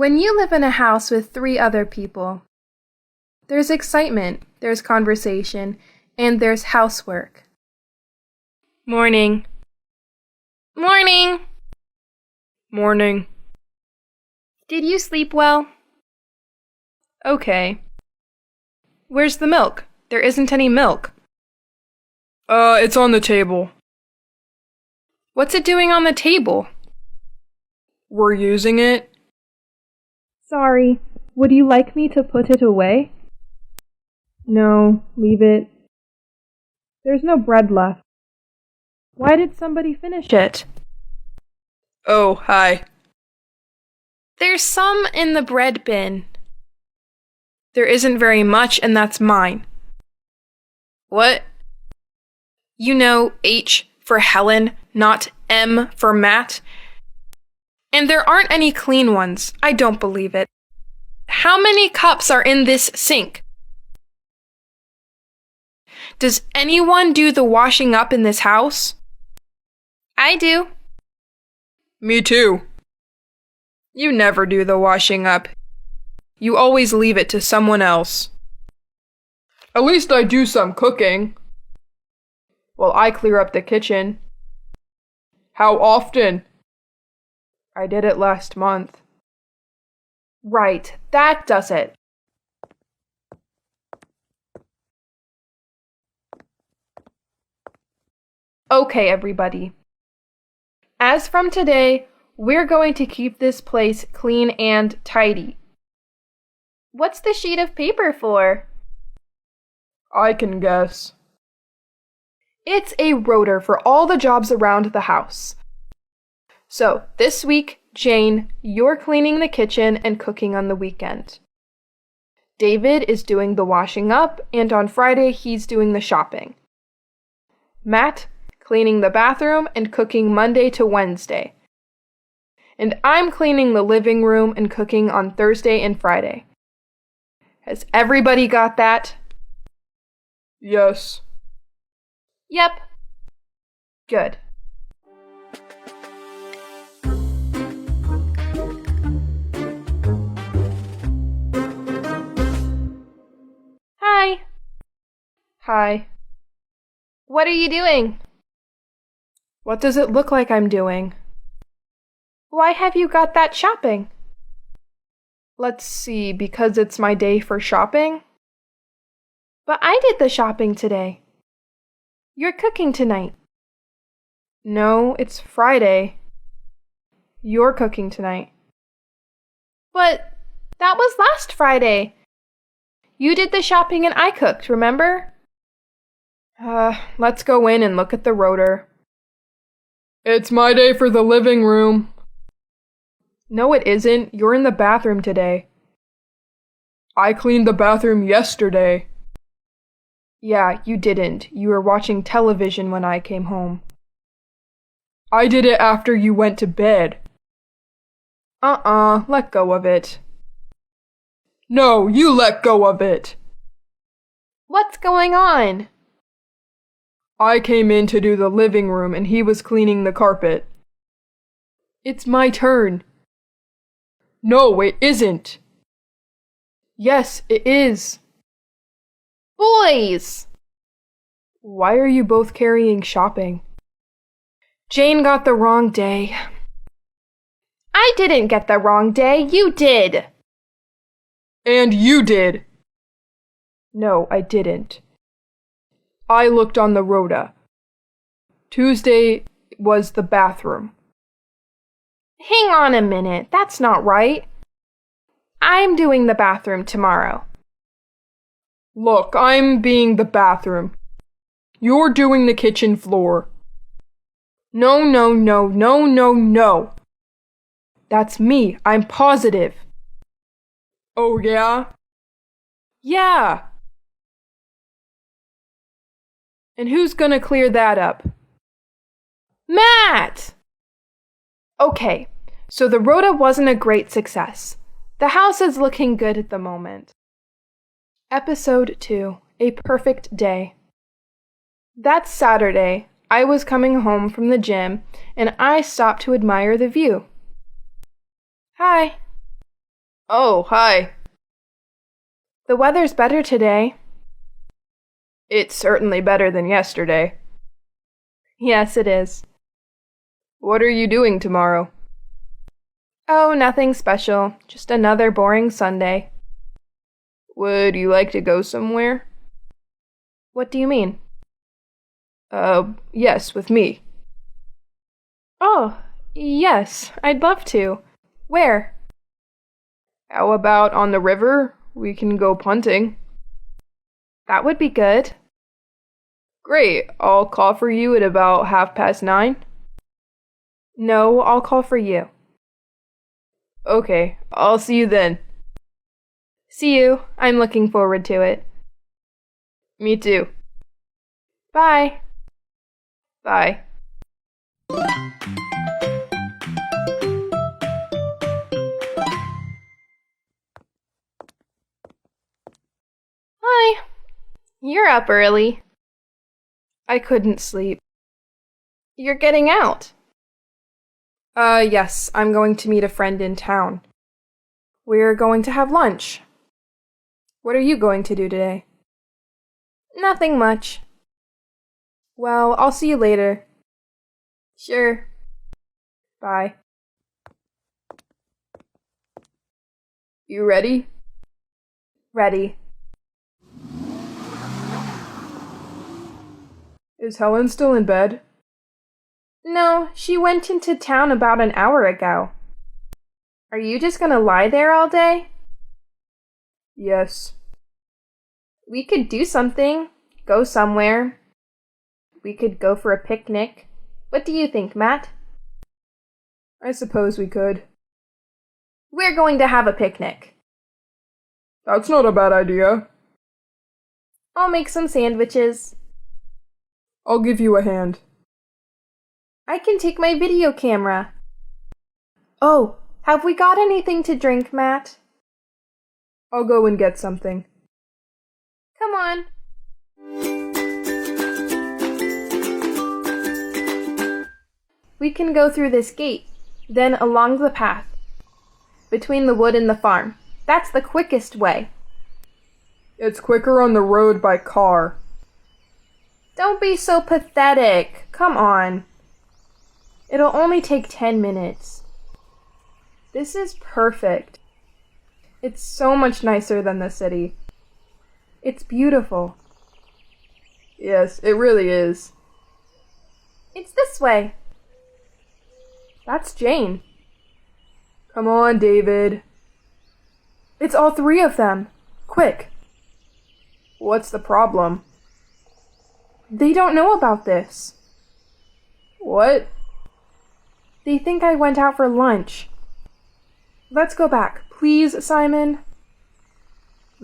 When you live in a house with 3 other people, there's excitement, there's conversation, and there's housework. Morning. Morning. Morning. Did you sleep well? Okay. Where's the milk? There isn't any milk. It's on the table. What's it doing on the table? We're using it. Sorry, would you like me to put it away? No, leave it. There's no bread left. Why did somebody finish it? Oh, hi. There's some in the bread bin. There isn't very much, and that's mine. What? You know, H for Helen, not M for Matt. And there aren't any clean ones. I don't believe it. How many cups are in this sink? Does anyone do the washing up in this house? I do. Me too. You never do the washing up. You always leave it to someone else. At least I do some cooking. Well, I clear up the kitchen. How often? I did it last month. Right, that does it. Okay, everybody. As from today, we're going to keep this place clean and tidy. What's the sheet of paper for? I can guess. It's a rotor for all the jobs around the house. So, this week, Jane, you're cleaning the kitchen and cooking on the weekend. David is doing the washing up, and on Friday he's doing the shopping. Matt, cleaning the bathroom and cooking Monday to Wednesday. And I'm cleaning the living room and cooking on Thursday and Friday. Has everybody got that? Yes. Yep. Good. Hi. Hi. What are you doing? What does it look like I'm doing? Why have you got that shopping? Let's see, because it's my day for shopping? But I did the shopping today. You're cooking tonight. No, it's Friday. You're cooking tonight. But that was last Friday. You did the shopping and I cooked, remember? Let's go in and look at the rotor. It's my day for the living room. No, it isn't. You're in the bathroom today. I cleaned the bathroom yesterday. Yeah, you didn't. You were watching television when I came home. I did it after you went to bed. Let go of it. No, you let go of it. What's going on? I came in to do the living room and he was cleaning the carpet. It's my turn. No, it isn't. Yes, it is. Boys! Why are you both carrying shopping? Jane got the wrong day. I didn't get the wrong day, you did. And you did. No, I didn't. I looked on the rota. Tuesday was the bathroom. Hang on a minute, that's not right. I'm doing the bathroom tomorrow. Look, I'm being the bathroom. You're doing the kitchen floor. No. That's me, I'm positive. Oh, yeah? Yeah. And who's gonna clear that up? Matt! Okay, so the rota wasn't a great success. The house is looking good at the moment. Episode 2, A Perfect Day. That Saturday, I was coming home from the gym and I stopped to admire the view. Hi. Oh, hi. The weather's better today. It's certainly better than yesterday. Yes, it is. What are you doing tomorrow? Oh, nothing special. Just another boring Sunday. Would you like to go somewhere? What do you mean? Yes, with me. Oh, yes, I'd love to. Where? How about on the river? We can go punting. That would be good. Great, I'll call for you at about 9:30. No, I'll call for you. Okay, I'll see you then. See you. I'm looking forward to it. Me too. Bye. Bye. Hi. You're up early. I couldn't sleep. You're getting out. Yes, I'm going to meet a friend in town. We're going to have lunch. What are you going to do today? Nothing much. Well, I'll see you later. Sure. Bye. You ready? Ready. Is Helen still in bed? No, she went into town about an hour ago. Are you just gonna lie there all day? Yes. We could do something. Go somewhere. We could go for a picnic. What do you think, Matt? I suppose we could. We're going to have a picnic. That's not a bad idea. I'll make some sandwiches. I'll give you a hand. I can take my video camera. Oh, have we got anything to drink, Matt? I'll go and get something. Come on. We can go through this gate, then along the path, between the wood and the farm. That's the quickest way. It's quicker on the road by car. Don't be so pathetic. Come on. It'll only take 10 minutes. This is perfect. It's so much nicer than the city. It's beautiful. Yes, it really is. It's this way. That's Jane. Come on, David. It's all three of them. Quick. What's the problem? They don't know about this. What? They think I went out for lunch. Let's go back, please, Simon.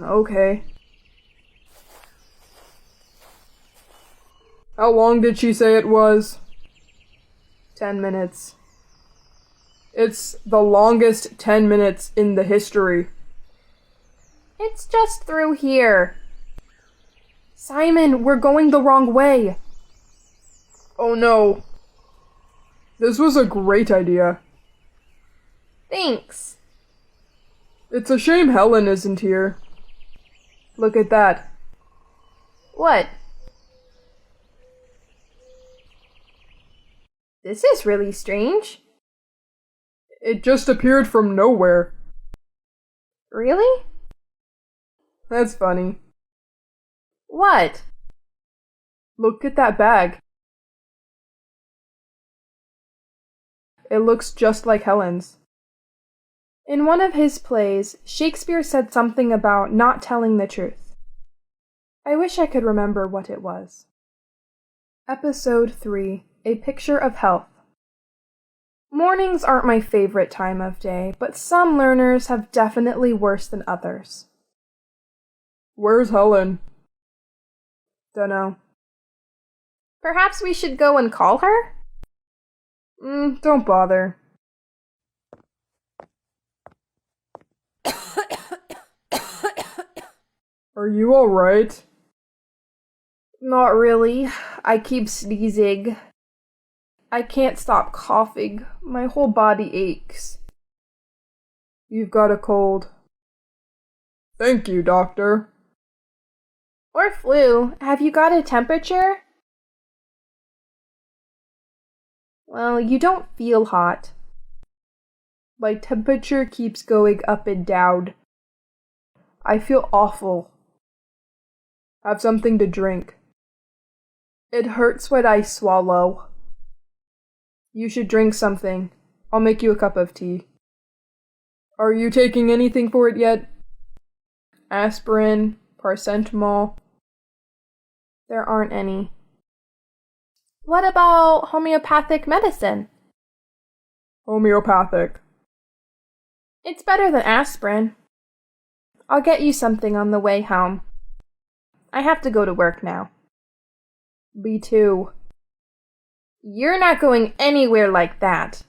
Okay. How long did she say it was? 10 minutes. It's the longest 10 minutes in the history. It's just through here. Simon, we're going the wrong way. Oh no. This was a great idea. Thanks. It's a shame Helen isn't here. Look at that. What? This is really strange. It just appeared from nowhere. Really? That's funny. What? Look at that bag. It looks just like Helen's. In one of his plays, Shakespeare said something about not telling the truth. I wish I could remember what it was. Episode 3, A Picture of Health. Mornings aren't my favorite time of day, but some learners have definitely worse than others. Where's Helen? Dunno. Perhaps we should go and call her? Don't bother. Are you alright? Not really. I keep sneezing. I can't stop coughing. My whole body aches. You've got a cold. Thank you, doctor. Or flu. Have you got a temperature? Well, you don't feel hot. My temperature keeps going up and down. I feel awful. Have something to drink. It hurts when I swallow. You should drink something. I'll make you a cup of tea. Are you taking anything for it yet? Aspirin, paracetamol? There aren't any. What about homeopathic medicine? Homeopathic. It's better than aspirin. I'll get you something on the way home. I have to go to work now. Me too. You're not going anywhere like that.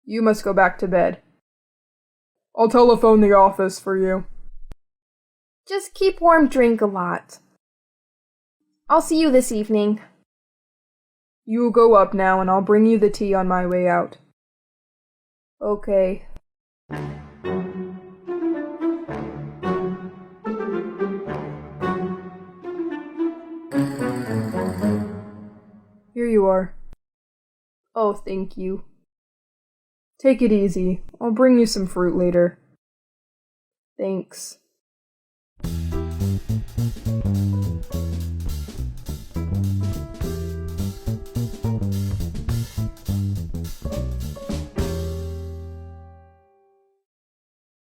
You must go back to bed. I'll telephone the office for you. Just keep warm, drink a lot. I'll see you this evening. You go up now and I'll bring you the tea on my way out. Okay. Here you are. Oh, thank you. Take it easy. I'll bring you some fruit later. Thanks.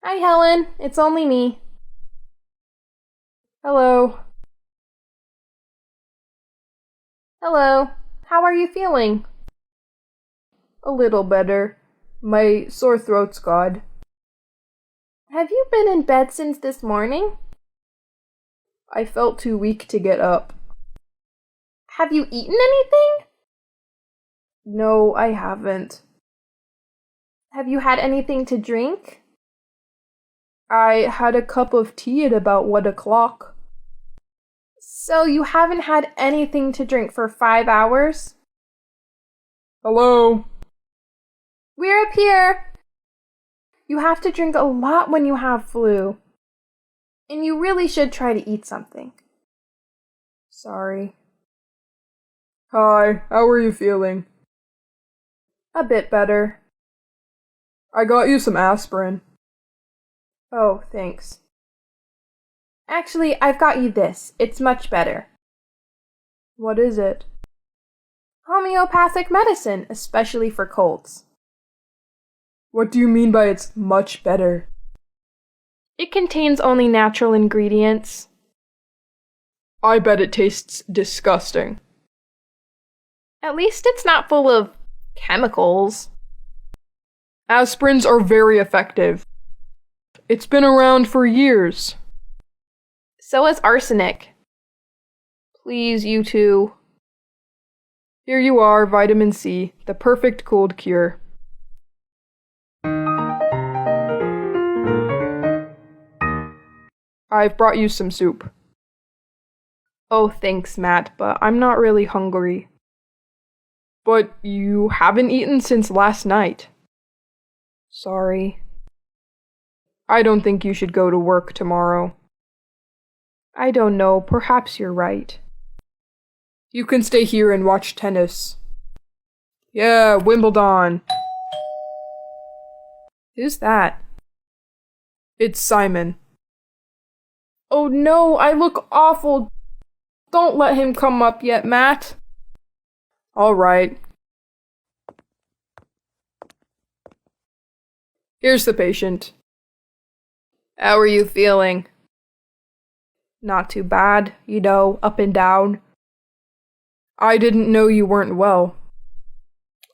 Hi, Helen. It's only me. Hello. Hello. How are you feeling? A little better. My sore throat's gone. Have you been in bed since this morning? I felt too weak to get up. Have you eaten anything? No, I haven't. Have you had anything to drink? I had a cup of tea at about 1 o'clock. So you haven't had anything to drink for 5 hours? Hello? We're up here. You have to drink a lot when you have flu. And you really should try to eat something. Sorry. Hi, how are you feeling? A bit better. I got you some aspirin. Oh, thanks. Actually, I've got you this. It's much better. What is it? Homeopathic medicine, especially for colds. What do you mean by it's much better? It contains only natural ingredients. I bet it tastes disgusting. At least it's not full of chemicals. Aspirins are very effective. It's been around for years. So is arsenic. Please, you two. Here you are, vitamin C, the perfect cold cure. I've brought you some soup. Oh, thanks, Matt, but I'm not really hungry. But you haven't eaten since last night. Sorry. I don't think you should go to work tomorrow. I don't know, perhaps you're right. You can stay here and watch tennis. Yeah, Wimbledon. Who's that? It's Simon. Oh no, I look awful. Don't let him come up yet, Matt. All right. Here's the patient. How are you feeling? Not too bad, up and down. I didn't know you weren't well.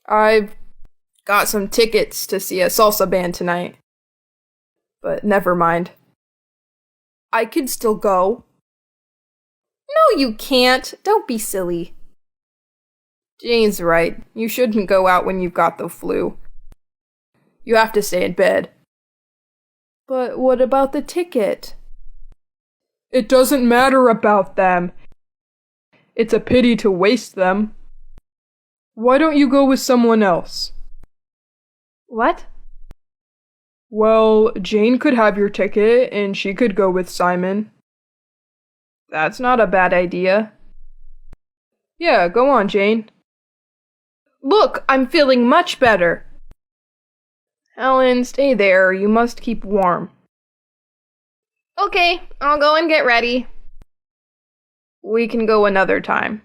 I've got some tickets to see a salsa band tonight. But never mind. I can still go. No, you can't. Don't be silly. Jane's right. You shouldn't go out when you've got the flu. You have to stay in bed. But what about the ticket? It doesn't matter about them. It's a pity to waste them. Why don't you go with someone else? What? Well, Jane could have your ticket and she could go with Simon. That's not a bad idea. Yeah, go on, Jane. Look, I'm feeling much better. Helen, stay there. You must keep warm. Okay, I'll go and get ready. We can go another time.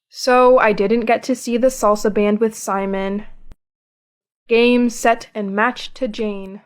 So, I didn't get to see the salsa band with Simon. Game, set, and match to Jane.